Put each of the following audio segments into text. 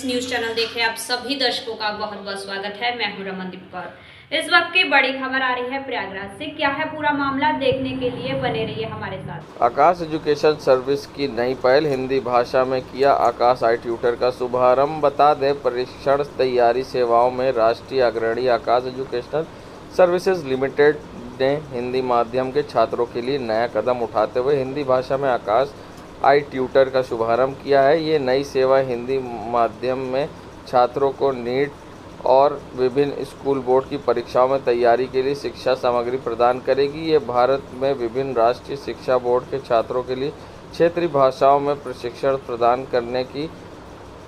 Friends, news channel देख रहे आप सभी दर्शकों का बहुत बहुत स्वागत है। मैं हूं रमनदीप कौर। इस वक्त की बड़ी खबर आ रही है प्रयागराज से। क्या है पूरा मामला, देखने के लिए बने रहिए हमारे साथ। आकाश एजुकेशन सर्विस की नई पहल, हिंदी भाषा में किया आकाश आई ट्यूटर का शुभारंभ। बता दें, परीक्षण तैयारी सेवाओं में राष्ट्रीय अग्रणी आकाश एजुकेशनल सर्विसेज लिमिटेड ने हिंदी माध्यम के छात्रों के लिए नया कदम उठाते हुए हिंदी भाषा में आकाश आई ट्यूटर का शुभारंभ किया है। ये नई सेवा हिंदी माध्यम में छात्रों को नीट और विभिन्न स्कूल बोर्ड की परीक्षाओं में तैयारी के लिए शिक्षा सामग्री प्रदान करेगी। ये भारत में विभिन्न राष्ट्रीय शिक्षा बोर्ड के छात्रों के लिए क्षेत्रीय भाषाओं में प्रशिक्षण प्रदान करने की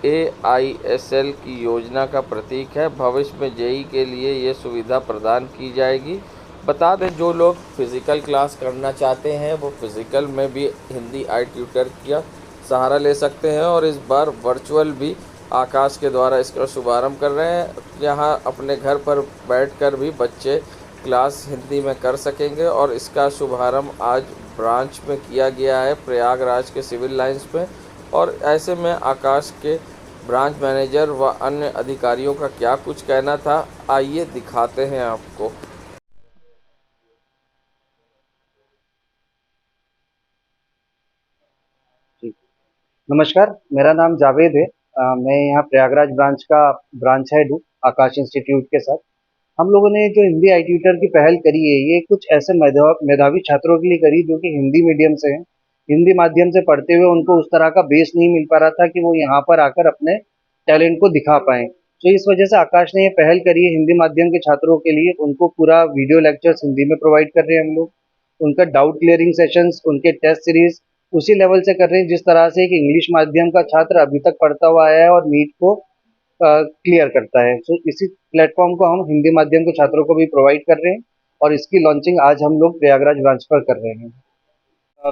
AISL की योजना का प्रतीक है। भविष्य में जेईई के लिए ये सुविधा प्रदान की जाएगी। बता दें, जो लोग फिज़िकल क्लास करना चाहते हैं वो फिज़िकल में भी हिंदी आई ट्यूटर का सहारा ले सकते हैं और इस बार वर्चुअल भी आकाश के द्वारा इसका शुभारंभ कर रहे हैं। यहाँ अपने घर पर बैठकर भी बच्चे क्लास हिंदी में कर सकेंगे और इसका शुभारंभ आज ब्रांच में किया गया है, प्रयागराज के सिविल लाइंस में। और ऐसे में आकाश के ब्रांच मैनेजर व अन्य अधिकारियों का क्या कुछ कहना था, आइए दिखाते हैं आपको। जी, नमस्कार। मेरा नाम जावेद है। मैं यहाँ प्रयागराज ब्रांच का ब्रांच हेड हूँ आकाश इंस्टीट्यूट के साथ। हम लोगों ने जो हिंदी आई ट्यूटर की पहल करी है, ये कुछ ऐसे मेधावी छात्रों के लिए करी जो कि हिंदी मीडियम से हैं। हिंदी माध्यम से पढ़ते हुए उनको उस तरह का बेस नहीं मिल पा रहा था कि वो यहाँ पर आकर अपने टैलेंट को दिखा पाएँ। तो इस वजह से आकाश ने ये पहल करी है हिंदी माध्यम के छात्रों के लिए। उनको पूरा वीडियो लेक्चर्स हिंदी में प्रोवाइड कर रहे हैं हम लोग। उनका डाउट क्लियरिंग सेशंस, उनके टेस्ट सीरीज उसी लेवल से कर रहे हैं जिस तरह से एक इंग्लिश माध्यम का छात्र अभी तक पढ़ता हुआ आया है और नीट को क्लियर करता है। सो इसी प्लेटफॉर्म को हम हिंदी माध्यम के छात्रों को भी प्रोवाइड कर रहे हैं और इसकी लॉन्चिंग आज हम लोग प्रयागराज ब्रांच पर कर रहे हैं।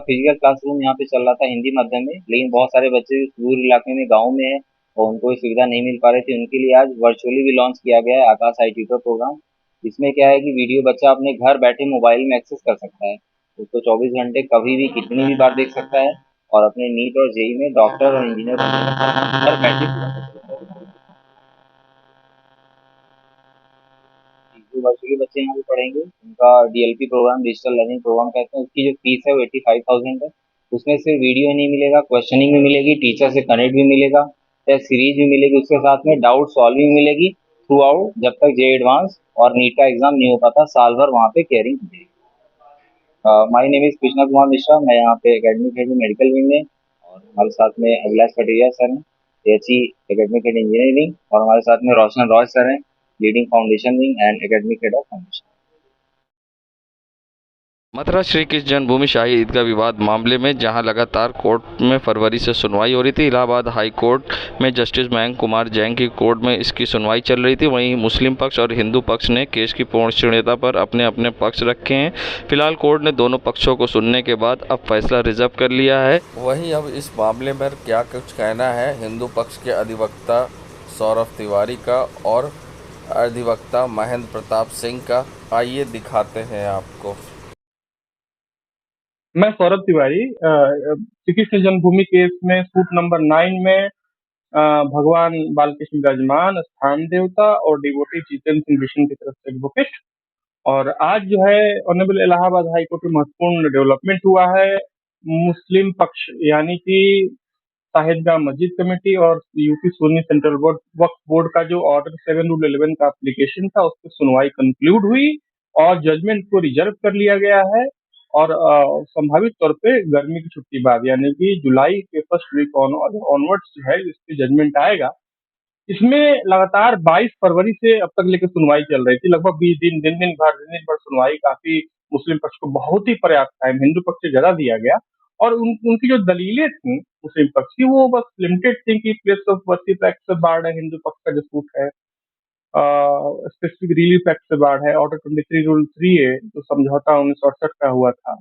फिजिकल क्लासरूम यहाँ पे चल रहा था हिंदी माध्यम में, लेकिन बहुत सारे बच्चे दूर इलाके में गांव में है और उनको ये सुविधा नहीं मिल पा रही थी। उनके लिए आज वर्चुअली भी लॉन्च किया गया है आकाश आई ट्यूटर प्रोग्राम। इसमें क्या है कि वीडियो बच्चा अपने घर बैठे मोबाइल में एक्सेस कर सकता है। उसको 24 घंटे कभी भी कितनी भी बार देख सकता है और अपने नीट और जेई में डॉक्टर और इंजीनियर बनने का सपना घर बैठे पूरा कर सकता है। जो वर्चुअली बच्चे यहाँ पे पढ़ेंगे उनका DLP program, digital learning program कहते हैं, उसकी जो फीस है वो 85,000 है। उसमें सिर्फ वीडियो नहीं मिलेगा, क्वेश्चनिंग भी मिलेगी, टीचर से कनेक्ट भी मिलेगा, टेस्ट सीरीज भी मिलेगी, उसके साथ में डाउट सॉल्विंग मिलेगी थ्रू आउट जब तक जे एडवांस और नीट का एग्जाम नहीं हो पाता। साल भर वहाँ पे केयरिंग मिलेगी। My name is Krishna Kumar Mishra. मैं यहाँ पे एकेडमिक हेड मेडिकल विंग में और हमारे साथ में अभिलाष पटेरिया सर हैं, AHE एकेडमिक हेड इंजीनियरिंग, और हमारे साथ में रोशन रॉय सर हैं, leading foundation wing and academic head of foundation. Mathura Shri Krishna जन्मभूमि शाही ईदगाह विवाद मामले में जहां लगातार कोर्ट में फरवरी से सुनवाई हो रही थी, इलाहाबाद हाई कोर्ट में जस्टिस मयंक कुमार जैन की कोर्ट में इसकी सुनवाई चल रही थी। वहीं मुस्लिम पक्ष और हिंदू पक्ष ने केस की पूर्णता पर अपने अपने पक्ष रखे हैं। फिलहाल कोर्ट ने दोनों पक्षों को सुनने के बाद अब फैसला रिजर्व कर लिया है। वहीं अब इस मामले में क्या कुछ कहना है हिंदू पक्ष के अधिवक्ता सौरभ तिवारी का और अधिवक्ता महेंद्र प्रताप सिंह का, आइए दिखाते हैं आपको। मैं सौरभ तिवारी श्री कृष्ण जन्मभूमि केस में सूट नंबर 9 में भगवान बालकृष्ण विराजमान, स्थान देवता और डिवोटी जितेंद्र सिंह बिशन की तरफ से एडवोकेट। और आज जो है ऑनरेबल इलाहाबाद हाई कोर्ट में महत्वपूर्ण डेवलपमेंट हुआ है। मुस्लिम पक्ष यानी कि साहिबगंज मस्जिद कमेटी और यूपी सुन्नी सेंट्रल बोर्ड वक्फ बोर्ड का जो ऑर्डर 7/11 का एप्लीकेशन था, उस पर सुनवाई कंक्लूड हुई और जजमेंट को रिजर्व कर लिया गया है। और संभावित तौर पे गर्मी की छुट्टी बाद यानी कि जुलाई के फर्स्ट वीक ऑनवर्ड्स जो है इस पे जजमेंट आएगा। इसमें लगातार 22 फरवरी से अब तक लेकर सुनवाई चल रही थी, लगभग 20 दिन, दिन दिन भर सुनवाई। काफी मुस्लिम पक्ष को बहुत ही पर्याप्त टाइम हिंदू पक्ष से ज्यादा दिया गया और उनकी जो दलीलें थी मुस्लिम पक्ष की, वो बस लिमिटेड थी कि प्लेस ऑफ वर्शिप एक्ट से बाढ़ है, हिंदू पक्ष का जो सूट है, स्पेसिफिक रिलीफ एक्ट से बाढ़ है, ऑर्डर 23 रूल 3A जो समझौता 1968 का हुआ था,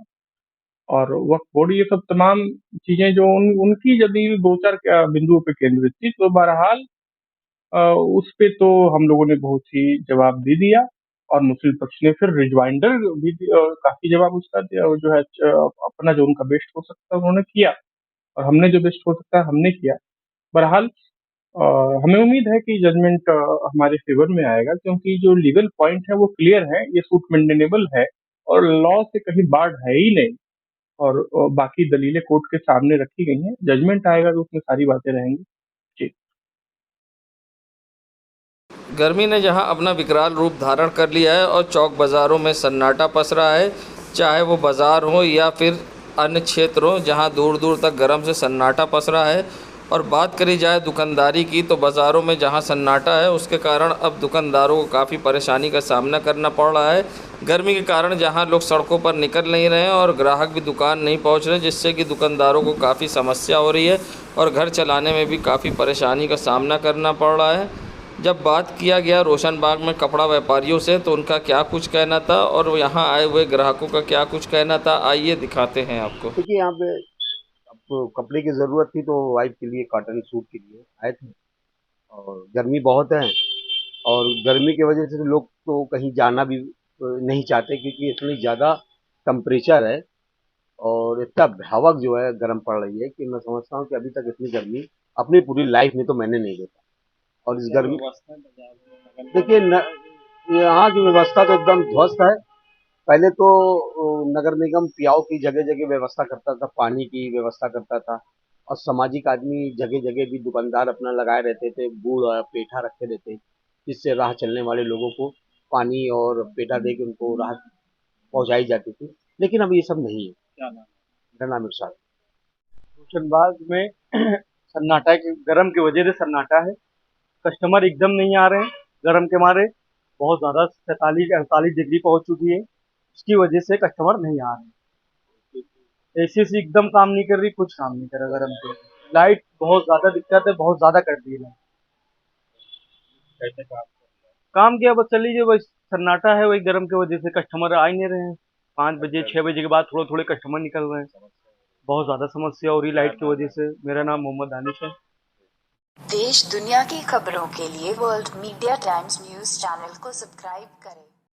और वक्फ बोर्ड, ये सब तमाम चीजें जो उनकी यदि दो चार बिंदुओं पे केंद्रित थी। तो बहरहाल उस पे तो हम लोगों ने बहुत ही जवाब दे दिया और मुस्लिम पक्ष ने फिर रिजवाइंडर भी काफी जवाब उसका जो है अपना जो उनका बेस्ट हो सकता है उन्होंने किया और हमने जो बेस्ट हो सकता है हमने किया। बहरहाल हमें उम्मीद है कि जजमेंट हमारे फेवर में आएगा, क्योंकि जो लीगल पॉइंट है वो क्लियर है, ये सूट मेंटेनेबल है और लॉ से कहीं बाढ़ है ही नहीं। और बाकी दलीलें कोर्ट के सामने रखी गई हैं, जजमेंट आएगा तो उसमें सारी बातें रहेंगी। जी। गर्मी ने जहां अपना विकराल रूप धारण कर लिया है और चौक बाज़ारों में सन्नाटा पस रहा है, चाहे वो बाज़ार हो या फिर अन्य क्षेत्र हो जहां दूर दूर तक गर्म से सन्नाटा पस रहा है। और बात करी जाए दुकानदारी की, तो बाज़ारों में जहां सन्नाटा है उसके कारण अब दुकानदारों को काफ़ी परेशानी का सामना करना पड़ रहा है। गर्मी के कारण जहां लोग सड़कों पर निकल नहीं रहे हैं और ग्राहक भी दुकान नहीं पहुंच रहे, जिससे कि दुकानदारों को काफ़ी समस्या हो रही है और घर चलाने में भी काफ़ी परेशानी का सामना करना पड़ रहा है। जब बात किया गया रोशनबाग में कपड़ा व्यापारियों से, तो उनका क्या कुछ कहना था और यहाँ आए हुए ग्राहकों का क्या कुछ कहना था, आइए दिखाते हैं आपको। देखिए यहाँ पे अब कपड़े की ज़रूरत थी तो वाइफ के लिए कॉटन सूट के लिए आए थे। और गर्मी बहुत है और गर्मी की वजह से लोग तो कहीं जाना भी नहीं चाहते, क्योंकि इतनी ज़्यादा टेम्परेचर है और इतना भयावह जो है गर्म पड़ रही है कि मैं समझता हूँ कि अभी तक इतनी गर्मी अपनी पूरी लाइफ में तो मैंने नहीं देखा। और इस गर्मी देखिए यहाँ की व्यवस्था तो एकदम ध्वस्त है। पहले तो नगर निगम पियाओ की जगह जगह व्यवस्था करता था, पानी की व्यवस्था करता था और सामाजिक आदमी जगह जगह भी दुकानदार अपना लगाए रहते थे, बूढ़ और पेठा रखे रहते, जिससे राह चलने वाले लोगों को पानी और पेठा दे के उनको राहत पहुंचाई जाती थी। लेकिन अब ये सब नहीं है। क्या नाम? मेरा नाम इरशाद। रोशनबाग में सन्नाटा के गर्म की वजह से सन्नाटा है। कस्टमर एकदम नहीं आ रहे हैं गर्म के मारे। बहुत ज़्यादा 47-48 डिग्री पहुंच चुकी है, उसकी वजह से कस्टमर नहीं आ रहे हैं। एसी एकदम काम नहीं कर रही, कुछ काम नहीं कर रहा गर्म के। लाइट बहुत ज़्यादा दिक्कत है, बहुत ज़्यादा कर दी है। काम किया बस चल लीजिए, बस सन्नाटा है, वही गर्म की वजह से कस्टमर आ ही नहीं रहे हैं। 5 बजे 6 बजे के बाद थोड़े थोड़े कस्टमर निकल रहे हैं। बहुत ज़्यादा समस्या हो रही लाइट की वजह से। मेरा नाम मोहम्मद दानिश है। देश दुनिया की खबरों के लिए world media times news channel को सब्सक्राइब करें।